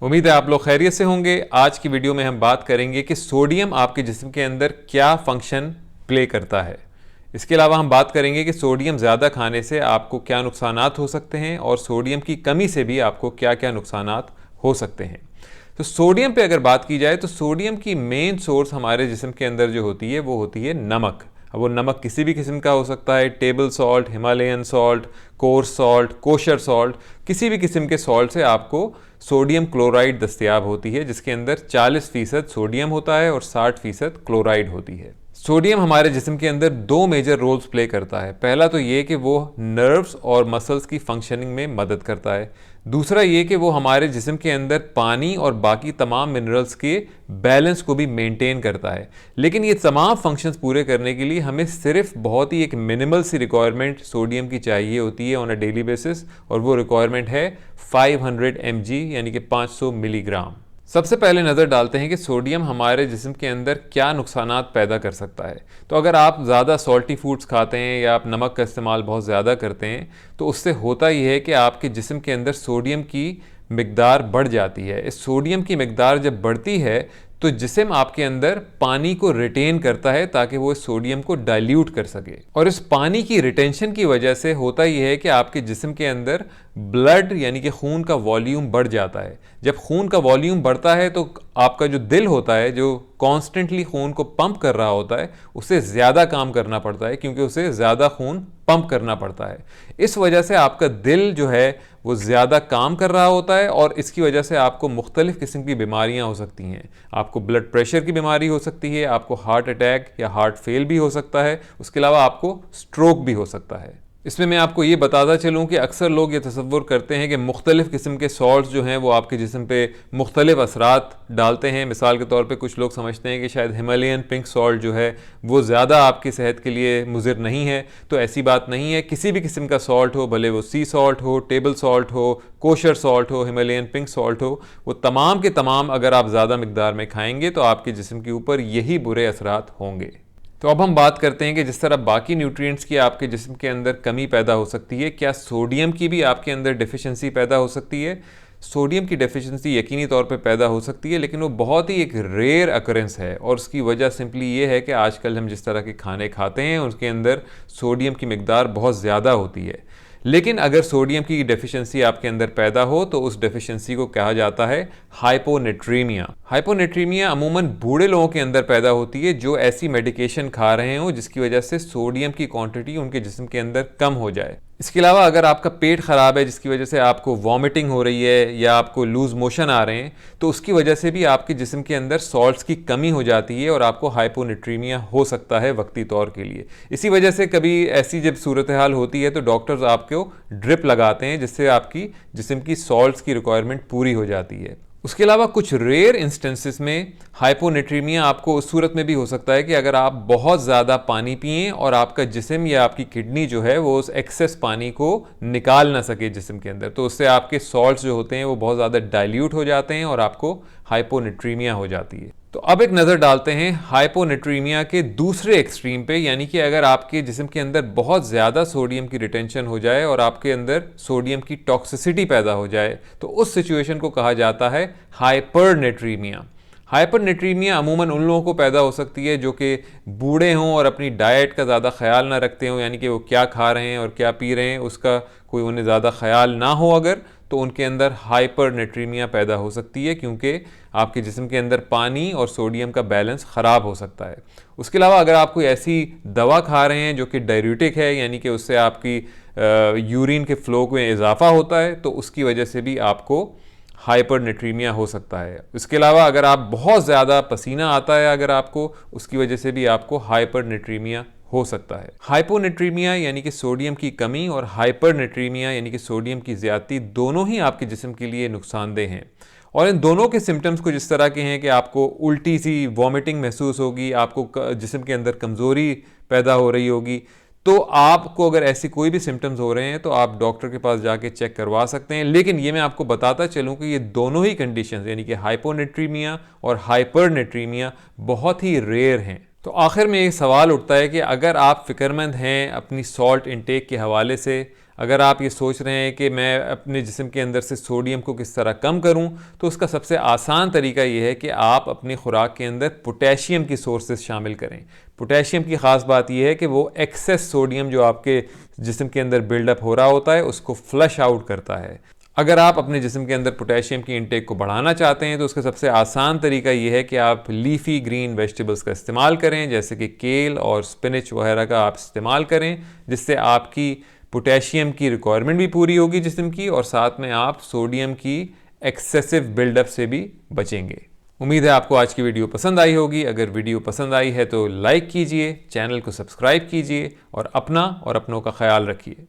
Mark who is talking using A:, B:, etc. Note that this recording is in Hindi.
A: उम्मीद है आप लोग खैरियत से होंगे। आज की वीडियो में हम बात करेंगे कि सोडियम आपके जिस्म के अंदर क्या फंक्शन प्ले करता है। इसके अलावा हम बात करेंगे कि सोडियम ज़्यादा खाने से आपको क्या नुकसानात हो सकते हैं और सोडियम की कमी से भी आपको क्या क्या नुकसानात हो सकते हैं। तो सोडियम पे अगर बात की जाए तो सोडियम की मेन सोर्स हमारे जिस्म के अंदर जो होती है वो होती है नमक। अब वो नमक किसी भी किस्म का हो सकता है, table salt, Himalayan salt, course salt, kosher salt, किसी भी किस्म के सॉल्ट से आपको सोडियम क्लोराइड दस्तयाब होती है, जिसके अंदर 40% सोडियम होता है और 60% क्लोराइड होती है। सोडियम हमारे जिस्म के अंदर दो मेजर रोल्स प्ले करता है। पहला तो ये कि वो नर्व्स और मसल्स की फंक्शनिंग में मदद करता है। दूसरा ये कि वो हमारे जिस्म के अंदर पानी और बाकी तमाम मिनरल्स के बैलेंस को भी मेंटेन करता है। लेकिन ये तमाम फंक्शंस पूरे करने के लिए हमें सिर्फ बहुत ही एक मिनिमल सी रिक्वायरमेंट सोडियम की चाहिए होती है ऑन अ डेली बेसिस, और वो रिक्वायरमेंट है 500 mg यानी कि 500 मिलीग्राम। सबसे पहले नज़र डालते हैं कि सोडियम हमारे जिस्म के अंदर क्या नुकसानात पैदा कर सकता है। तो अगर आप ज़्यादा सॉल्टी फूड्स खाते हैं या आप नमक का इस्तेमाल बहुत ज़्यादा करते हैं तो उससे होता यह है कि आपके जिस्म के अंदर सोडियम की मिकदार बढ़ जाती है। इस सोडियम की मिकदार जब बढ़ती है तो जिस्म आपके अंदर पानी को रिटेन करता है ताकि वो इस सोडियम को डाइल्यूट कर सके, और इस पानी की रिटेंशन की वजह से होता यह है कि आपके जिस्म के अंदर ब्लड यानी कि खून का वॉल्यूम बढ़ जाता है। जब खून का वॉल्यूम बढ़ता है तो आपका जो दिल होता है, जो कॉन्स्टेंटली खून को पंप कर रहा होता है, उसे ज़्यादा काम करना पड़ता है क्योंकि उसे ज़्यादा खून पंप करना पड़ता है। इस वजह से आपका दिल जो है वो ज़्यादा काम कर रहा होता है और इसकी वजह से आपको मुख्तलिफ़ किस्म की बीमारियां हो सकती हैं। आपको ब्लड प्रेशर की बीमारी हो सकती है, आपको हार्ट अटैक या हार्ट फेल भी हो सकता है, उसके अलावा आपको स्ट्रोक भी हो सकता है। इसमें मैं आपको ये बताता चलूँ कि अक्सर लोग ये तसव्वुर करते हैं कि मुख्तलिफ़ किस्म के सॉल्ट्स जो हैं वो आपके जिस्म पे मुख्तलिफ़ असरात डालते हैं। मिसाल के तौर पे कुछ लोग समझते हैं कि शायद हिमालयन पिंक सॉल्ट जो है वो ज़्यादा आपकी सेहत के लिए मुज़िर नहीं है, तो ऐसी बात नहीं है। किसी भी किस्म का सॉल्ट हो, भले वो सी सॉल्ट हो, टेबल सॉल्ट हो, कोशर सॉल्ट हो, हिमालयन पिंक सॉल्ट हो, वो तमाम के तमाम अगर आप ज़्यादा मिकदार में खाएंगे तो आपके जिस्म के ऊपर यही बुरे असरात होंगे। तो अब हम बात करते हैं कि जिस तरह बाकी न्यूट्रिएंट्स की आपके जिस्म के अंदर कमी पैदा हो सकती है, क्या सोडियम की भी आपके अंदर डिफिशिएंसी पैदा हो सकती है। सोडियम की डेफिशिएंसी यकीनी तौर पे पैदा हो सकती है, लेकिन वो बहुत ही एक रेयर अकरेंस है, और उसकी वजह सिंपली ये है कि आजकल हम जिस तरह के खाने खाते हैं उसके अंदर सोडियम की मिकदार बहुत ज़्यादा होती है। लेकिन अगर सोडियम की डेफिशिएंसी आपके अंदर पैदा हो तो उस डेफिशिएंसी को कहा जाता है हाइपोनेट्रीमिया। हाइपोनेट्रीमिया अमूमन बूढ़े लोगों के अंदर पैदा होती है जो ऐसी मेडिकेशन खा रहे हो जिसकी वजह से सोडियम की क्वांटिटी उनके जिस्म के अंदर कम हो जाए। इसके अलावा अगर आपका पेट ख़राब है जिसकी वजह से आपको वॉमिटिंग हो रही है या आपको लूज़ मोशन आ रहे हैं, तो उसकी वजह से भी आपके जिस्म के अंदर सॉल्ट्स की कमी हो जाती है और आपको हाइपोनेट्रीमिया हो सकता है वक्ती तौर के लिए। इसी वजह से कभी ऐसी जब सूरत हाल होती है तो डॉक्टर्स आपको ड्रिप लगाते हैं जिससे आपकी जिस्म की सॉल्ट्स की रिक्वायरमेंट पूरी हो जाती है। उसके अलावा कुछ रेयर इंस्टेंसेस में हाइपोनेट्रीमिया आपको उस सूरत में भी हो सकता है कि अगर आप बहुत ज़्यादा पानी पिएं और आपका जिस्म या आपकी किडनी जो है वो उस एक्सेस पानी को निकाल ना सके जिस्म के अंदर, तो उससे आपके सॉल्ट्स जो होते हैं वो बहुत ज़्यादा डाइल्यूट हो जाते हैं और आपको हाइपोनेट्रीमिया हो जाती है। तो अब एक नज़र डालते हैं हाइपोनेट्रीमिया के दूसरे एक्सट्रीम पे, यानी कि अगर आपके जिस्म के अंदर बहुत ज़्यादा सोडियम की रिटेंशन हो जाए और आपके अंदर सोडियम की टॉक्सिसिटी पैदा हो जाए, तो उस सिचुएशन को कहा जाता है हाइपरनेट्रीमिया। हाइपरनेट्रीमिया अमूमन उन लोगों को पैदा हो सकती है जो कि बूढ़े हों और अपनी डाइट का ज़्यादा ख्याल ना रखते हों, यानी कि वो क्या खा रहे हैं और क्या पी रहे हैं उसका कोई उन्हें ज़्यादा ख्याल ना हो अगर, तो उनके अंदर हाइपरनेट्रीमिया पैदा हो सकती है क्योंकि आपके जिस्म के अंदर पानी और सोडियम का बैलेंस ख़राब हो सकता है। उसके अलावा अगर आप कोई ऐसी दवा खा रहे हैं जो कि डाययूरेटिक है, यानी कि उससे आपकी यूरिन के फ्लो में इजाफा होता है, तो उसकी वजह से भी आपको हाइपरनेट्रीमिया हो सकता है। इसके अलावा अगर आप बहुत ज़्यादा पसीना आता है अगर आपको, उसकी वजह से भी आपको हाइपरनेट्रीमिया हो सकता है। हाइपोनेट्रीमिया यानी कि सोडियम की कमी और हाइपरनेट्रीमिया यानी कि सोडियम की ज़्यादती दोनों ही आपके जिस्म के लिए नुकसानदेह हैं, और इन दोनों के सिम्टम्स कुछ इस तरह के हैं कि आपको उल्टी सी वॉमिटिंग महसूस होगी, आपको जिस्म के अंदर कमज़ोरी पैदा हो रही होगी। तो आपको अगर ऐसी कोई भी सिम्टम्स हो रहे हैं तो आप डॉक्टर के पास जाके चेक करवा सकते हैं। लेकिन ये मैं आपको बताता चलूँ कि ये दोनों ही कंडीशंस यानी कि हाइपोनेट्रीमिया और हाइपरनेट्रीमिया बहुत ही रेयर हैं। तो आखिर में एक सवाल उठता है कि अगर आप फ़िक्रमंद हैं अपनी सॉल्ट इंटेक के हवाले से, अगर आप ये सोच रहे हैं कि मैं अपने जिस्म के अंदर से सोडियम को किस तरह कम करूं, तो उसका सबसे आसान तरीका ये है कि आप अपनी खुराक के अंदर पोटेशियम की सोर्सेज शामिल करें। पोटेशियम की ख़ास बात यह है कि वो एक्सेस सोडियम जो आपके जिस्म के अंदर बिल्डअप हो रहा होता है उसको फ्लश आउट करता है। अगर आप अपने जिस्म के अंदर पोटेशियम की इंटेक को बढ़ाना चाहते हैं तो उसका सबसे आसान तरीका ये है कि आप लीफी ग्रीन वेजिटेबल्स का इस्तेमाल करें, जैसे कि केल और स्पिनच वगैरह का आप इस्तेमाल करें, जिससे आपकी पोटेशियम की रिक्वायरमेंट भी पूरी होगी जिस्म की, और साथ में आप सोडियम की एक्सेसिव बिल्डअप से भी बचेंगे। उम्मीद है आपको आज की वीडियो पसंद आई होगी। अगर वीडियो पसंद आई है तो लाइक कीजिए, चैनल को सब्सक्राइब कीजिए और अपना और अपनों का ख्याल रखिए।